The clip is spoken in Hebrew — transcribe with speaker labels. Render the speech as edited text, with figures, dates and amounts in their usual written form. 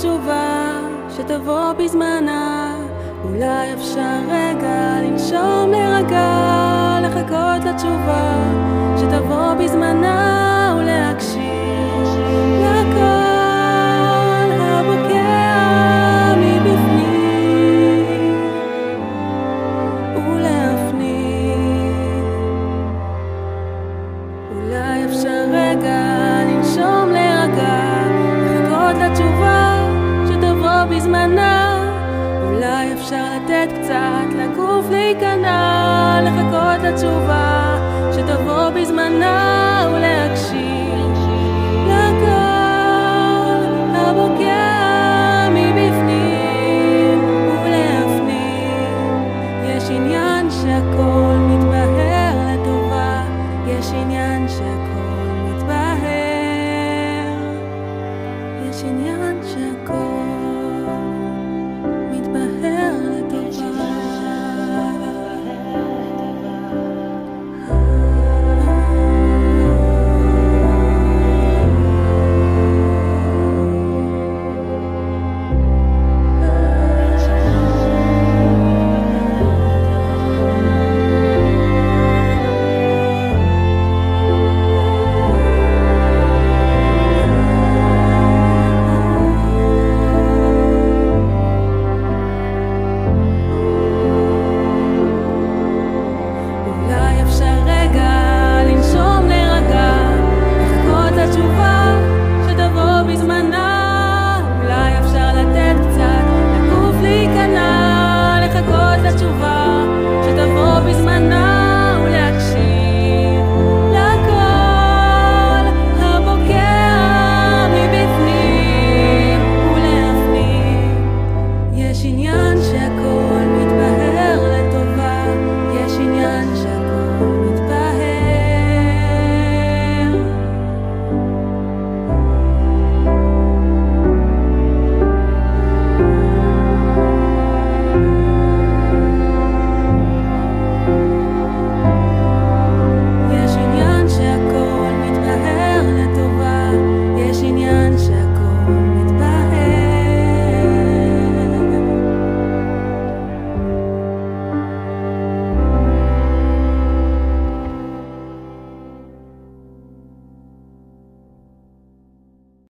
Speaker 1: לתשובה שתבוא בזמנה. אולי אפשר רגע לנשום, להירגע, לחכות לתשובה שתבוא בזמנה ולהקשיב לקול הבוקע מבפנים ולהפנים. אולי אפשר רגע לנשום, להירגע, לחכות לתשובה שתבוא בזמנה. אולי אפשר לתת קצת לגוף להיכנע, לחכות לתשובה שתבוא בזמנה ולהקשיב